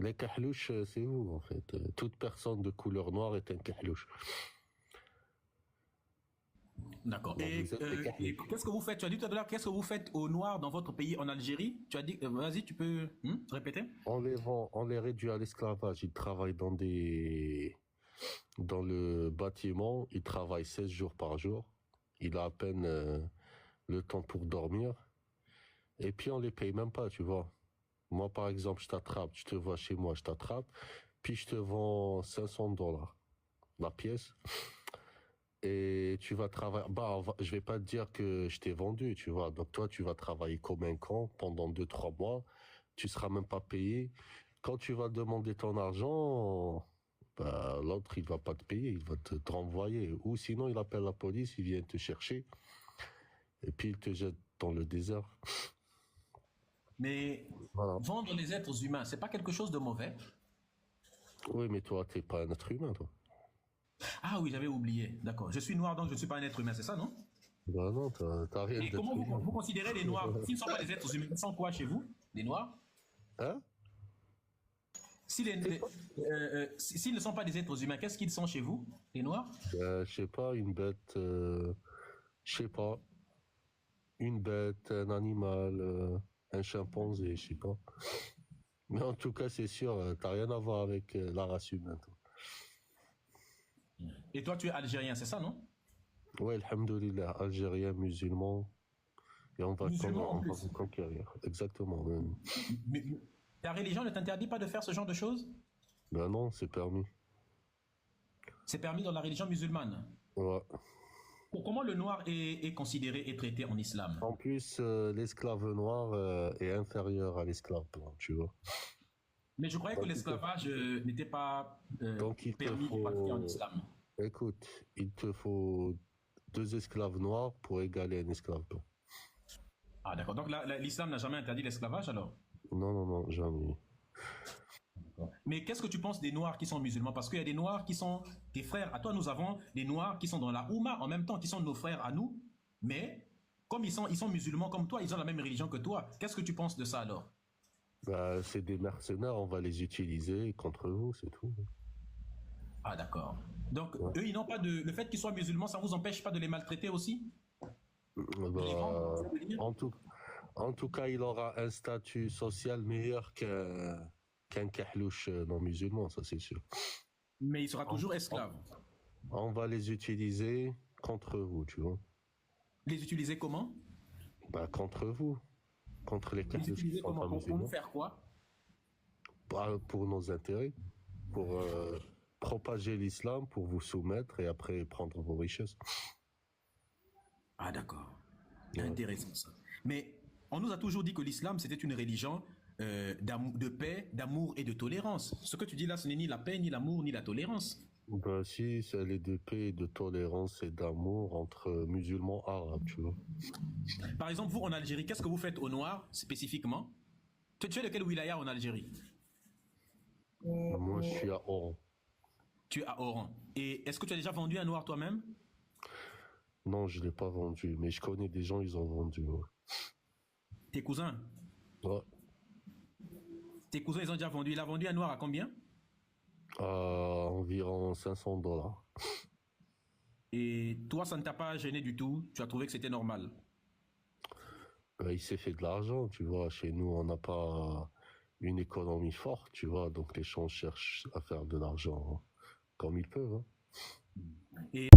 Les kahlouches, c'est vous, en fait. Toute personne de couleur noire est un kahlouche. D'accord. Donc, vous êtes des Et kahlouches. qu'est-ce que vous faites? Tu as dit tout à l'heure, qu'est-ce que vous faites aux Noirs dans votre pays, en Algérie? Tu as dit, vas-y, tu peux répéter? On les vend, on les réduit à l'esclavage. Ils travaillent dans le bâtiment. Ils travaillent 16 jours par jour. Il a à peine le temps pour dormir. Et puis, on les paye même pas, tu vois. Moi, par exemple, je t'attrape, tu te vois chez moi, je t'attrape, puis je te vends $500 la pièce. Et tu vas travailler. Bah, je vais pas te dire que je t'ai vendu, tu vois. Donc, toi, tu vas travailler comme un con pendant 2, 3 mois. Tu seras même pas payé. Quand tu vas demander ton argent, bah, l'autre, il va pas te payer, il va te renvoyer. Ou sinon, il appelle la police, il vient te chercher, et puis il te jette dans le désert. Mais Voilà. vendre les êtres humains, c'est pas quelque chose de mauvais? Oui, mais toi, t'es pas un être humain, toi. Ah oui, j'avais oublié. D'accord. Je suis noir, donc je ne suis pas un être humain, c'est ça, non? Bah non, t'as rien Et d'être comment humain. vous considérez les noirs? S'ils ne sont pas des êtres humains, ils sont quoi chez vous? Les noirs? Hein? Si s'ils ne sont pas des êtres humains, qu'est-ce qu'ils sont chez vous, les noirs? Je sais pas, une bête, je sais pas, une bête, un animal, un chimpanzé, je sais pas. Mais en tout cas, c'est sûr, t'as rien à voir avec la race humaine, toi. Et toi, tu es algérien, c'est ça, non? Ouais, alhamdoulilah, algérien, musulman, et Musulman en on va plus. vous conquérir. Exactement. Mais ta religion ne t'interdit pas de faire ce genre de choses? Ben non, c'est permis. C'est permis dans la religion musulmane. Ouais. Comment le noir est considéré et traité en islam? En plus, l'esclave noir est inférieur à l'esclave blanc, tu vois. Mais je croyais que Donc, l'esclavage n'était pas donc il te permis et pratiqué en faut, islam. écoute, il te faut 2 esclaves noirs pour égaler un esclave blanc. Ah d'accord, donc l'islam n'a jamais interdit l'esclavage alors? Non, non, non, jamais. Mais qu'est-ce que tu penses des noirs qui sont musulmans? Parce qu'il y a des noirs qui sont tes frères. À toi, nous avons des noirs qui sont dans la Oumma en même temps, qui sont nos frères à nous. Mais comme ils sont musulmans comme toi, ils ont la même religion que toi. Qu'est-ce que tu penses de ça alors? Bah, c'est des mercenaires, on va les utiliser contre vous, c'est tout. Ah d'accord. Donc Ouais. eux, ils n'ont pas de... Le fait qu'ils soient musulmans, ça vous empêche pas de les maltraiter aussi? De les vendre, Bah, ça veut dire? en tout, en tout cas, il aura un statut social meilleur qu'un kahlouche non musulman, ça c'est sûr. Mais il sera On, toujours on- esclave. on va les utiliser contre vous, tu vois. Les utiliser comment? Bah, contre vous, contre les Les kahlouches qui utiliser sont comment? pas Pour nous musulmans, faire quoi? pour nos intérêts, pour propager l'islam, pour vous soumettre et après prendre vos richesses. Ah d'accord. Ouais. Intéressant ça. Mais on nous a toujours dit que l'islam, c'était une religion de paix, d'amour et de tolérance. Ce que tu dis là, ce n'est ni la paix, ni l'amour, ni la tolérance. Bah, si, c'est les deux paix, de tolérance et d'amour entre musulmans arabes, tu vois. Par exemple, vous en Algérie, qu'est-ce que vous faites aux Noirs spécifiquement? Tu es de quel wilaya en Algérie? Moi, je suis à Oran. Tu es à Oran. Et est-ce que tu as déjà vendu un Noir toi-même? Non, je ne l'ai pas vendu, mais je connais des gens, ils ont vendu. Ouais. Tes cousins? Ouais. Tes cousins, ils ont déjà vendu. Il a vendu un Noir à combien? À environ $500. Et toi, ça ne t'a pas gêné du tout? Tu as trouvé que c'était normal? Il s'est fait de l'argent, tu vois. Chez nous, on n'a pas une économie forte, tu vois. Donc, les gens cherchent à faire de l'argent comme ils peuvent. Hein. Et